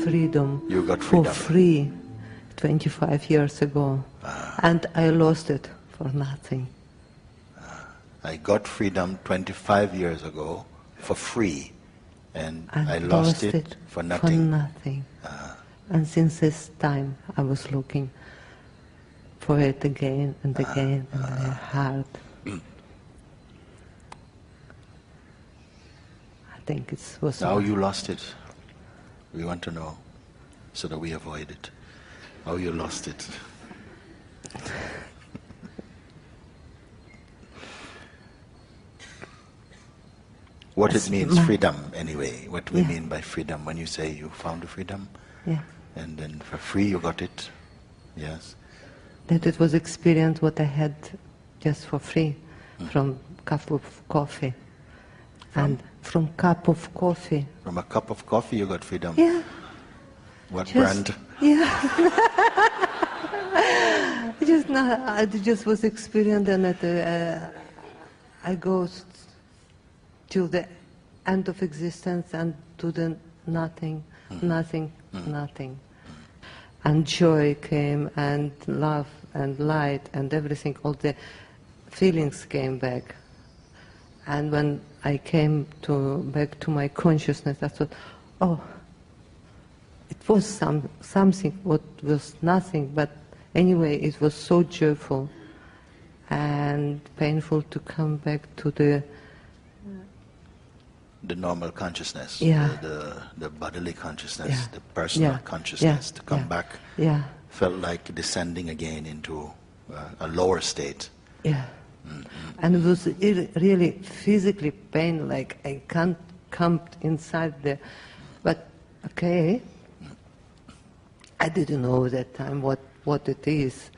freedom, You got for freedom. free 25 years ago. And I lost it for nothing. I got freedom 25 years ago for free, and I lost it for nothing. And since this time I was looking for it again and again, and very hard. I think it was... Now you lost it. We want to know, so that we avoid it. How you lost it. What it means, freedom, anyway. What we mean by freedom, when you say you found the freedom, and then for free you got it, yes. That it was experience what I had just for free, from cup of coffee. And from cup of coffee. From a cup of coffee you got freedom? Yeah. What brand? Yeah. I just was experience, and I go till the end of existence and to the nothing. And joy came, and love, and light, and everything, all the feelings came back. And when I came back to my consciousness, I thought, oh, it was something what was nothing, but anyway, it was so joyful and painful to come back to the normal consciousness, the bodily consciousn's, the personal consciousness, to come back, felt like descending again into a lower state. And it was really physically pain, like I can't come inside there. But okay, I didn't know at that time what it is.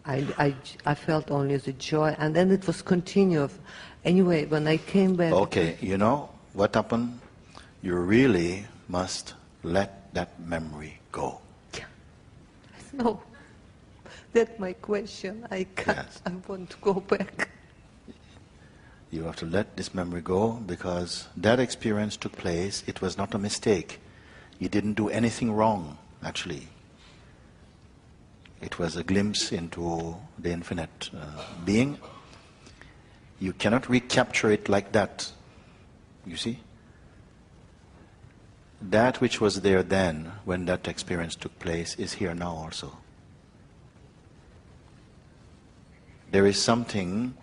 I felt only the joy, and then it was continuous. Anyway, when I came back... Okay, you know what happened? You really must let that memory go. Yeah. No, that's my question. I can't. Yes. I want to go back. You have to let this memory go, because that experience took place. It was not a mistake. You didn't do anything wrong, actually. It was a glimpse into the infinite being. You cannot recapture it like that. You see? That which was there then, when that experience took place, is here now also. There is something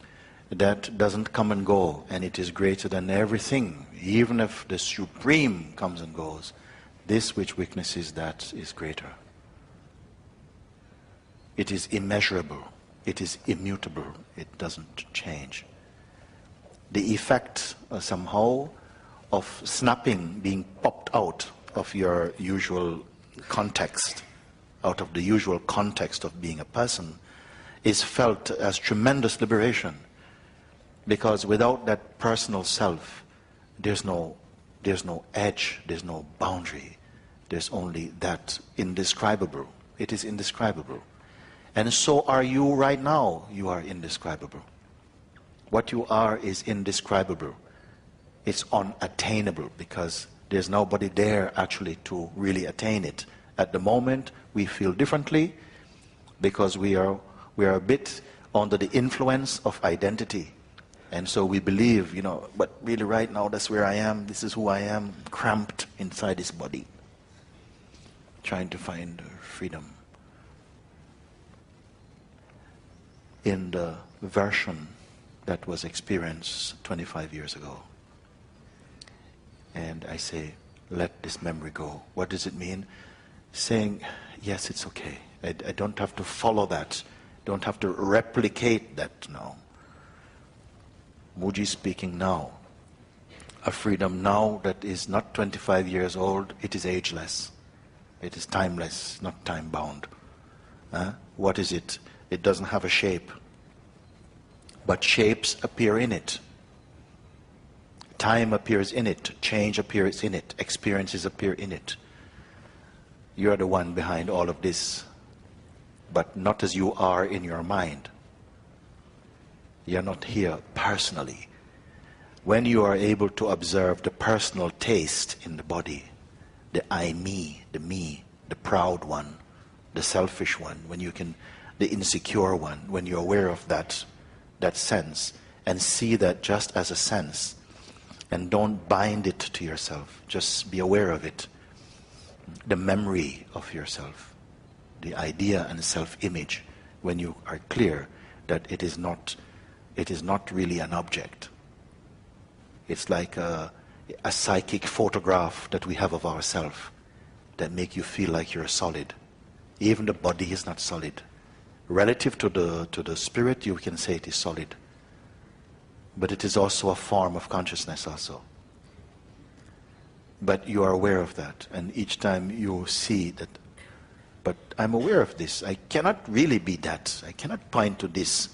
that doesn't come and go, and it is greater than everything. Even if the Supreme comes and goes, this which witnesses that is greater. It is immeasurable. It is immutable. It doesn't change. The effect somehow of snapping, being popped out of your usual context, out of the usual context of being a person, is felt as tremendous liberation. Because without that personal self, there's no edge, there's no boundary. There's only that indescribable. It is indescribable. And so are you right now. You are indescribable. What you are is indescribable. It's unattainable, because there's nobody there actually to really attain it. At the moment, we feel differently because we are a bit under the influence of identity. And so we believe, but really right now that's where I am, this is who I am, cramped inside this body, trying to find freedom. In the version that was experienced 25 years ago. And I say, let this memory go. What does it mean? Saying, yes, it's okay. I don't have to follow that. Don't have to replicate that now. Muji speaking now. A freedom now that is not 25 years old, it is ageless. It is timeless, not time-bound. What is it? It doesn't have a shape. But shapes appear in it. Time appears in it. Change appears in it. Experiences appear in it. You're the one behind all of this, but not as you are in your mind. You're not here personally. When you are able to observe the personal taste in the body, the I, me, the proud one, the selfish one, the insecure one, when you're aware of that sense, and see that just as a sense, and don't bind it to yourself, just be aware of it, the memory of yourself, the idea and self-image, when you are clear that it is not really an object. It's like a psychic photograph that we have of ourselves that make you feel like you're solid. Even the body is not solid. Relative to the spirit, you can say it is solid. But it is also a form of consciousness also. But you are aware of that, and each time you see that, but I'm aware of this. I cannot really be that. I cannot point to this.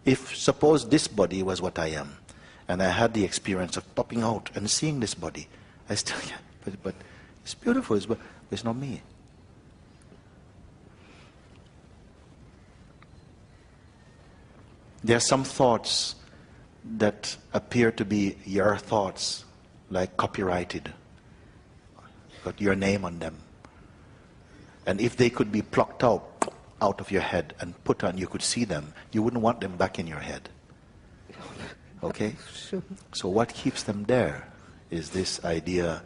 If suppose this body was what I am, and I had the experience of popping out and seeing this body, I still can't. But it's beautiful. But it's not me. There are some thoughts that appear to be your thoughts, like copyrighted, got your name on them. And if they could be plucked out of your head and put on, you could see them, you wouldn't want them back in your head. Okay? Sure. So what keeps them there is this idea,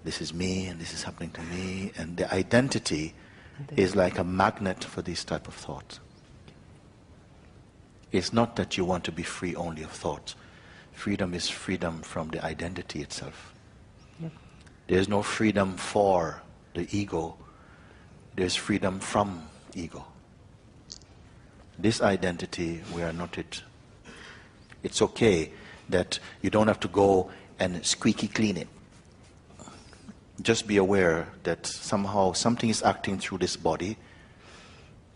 this is me and this is happening to me, and the identity is like a magnet for these type of thoughts. It's not that you want to be free only of thoughts. Freedom is freedom from the identity itself. Yep. There's no freedom for the ego. There's freedom from ego. This identity, we are not it. It's okay that you don't have to go and squeaky clean it. Just be aware that somehow something is acting through this body,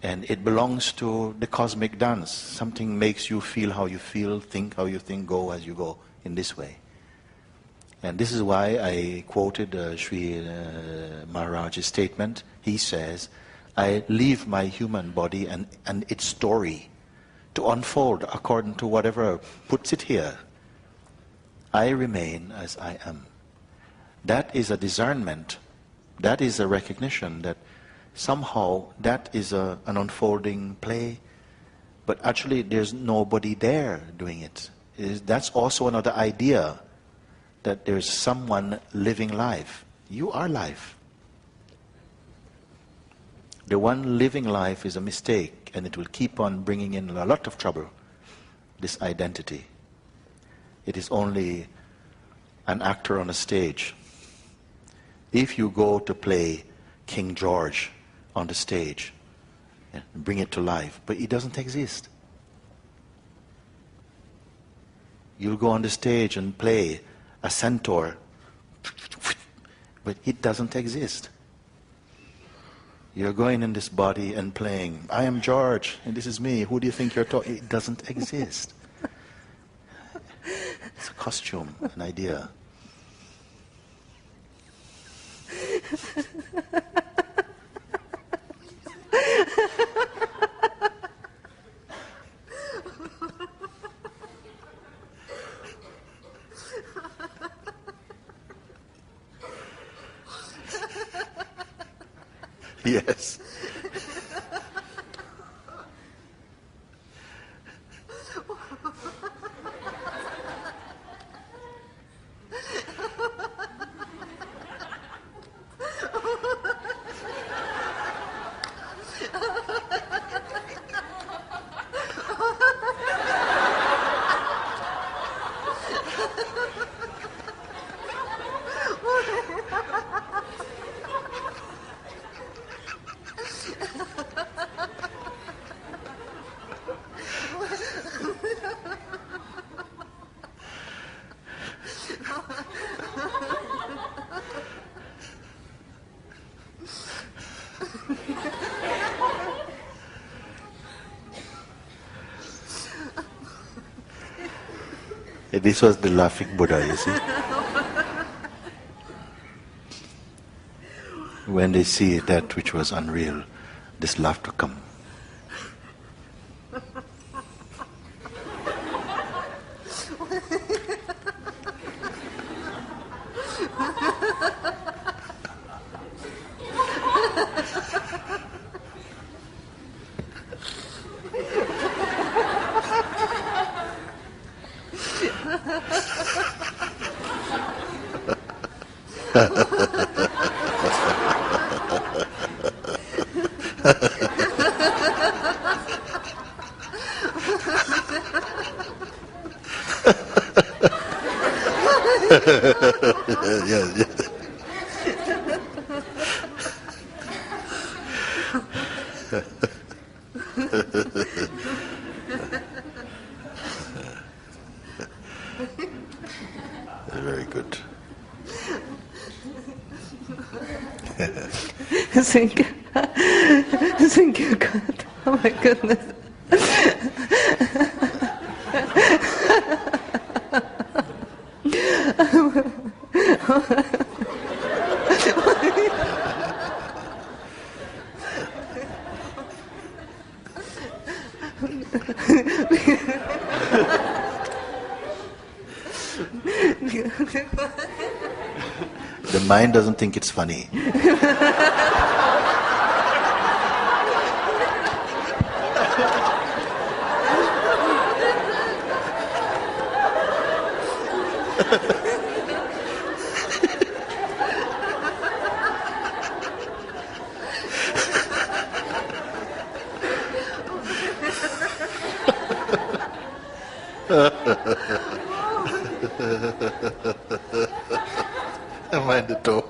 and it belongs to the cosmic dance. Something makes you feel how you feel, think how you think, go as you go in this way. And this is why I quoted Sri Maharaj's statement. He says, I leave my human body and its story to unfold according to whatever puts it here. I remain as I am. That is a discernment. That is a recognition that somehow that is an unfolding play, but actually there's nobody there doing it. That's also another idea, that there's someone living life. You are life. The one living life is a mistake, and it will keep on bringing in a lot of trouble, this identity. It is only an actor on a stage. If you go to play King George on the stage, bring it to life, but it doesn't exist. You'll go on the stage and play a centaur, but it doesn't exist. You're going in this body and playing, I am George, and this is me, who do you think you're talking? It doesn't exist. It's a costume, an idea. Yes. This was the laughing Buddha, you see. When they see that which was unreal, this laughter comes. Very good. Thank you. Thank you, God. Oh my goodness. The mind doesn't think it's funny. Mind the toe.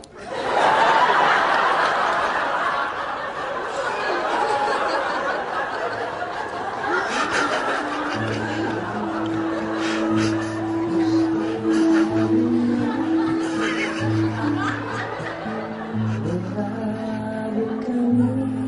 Come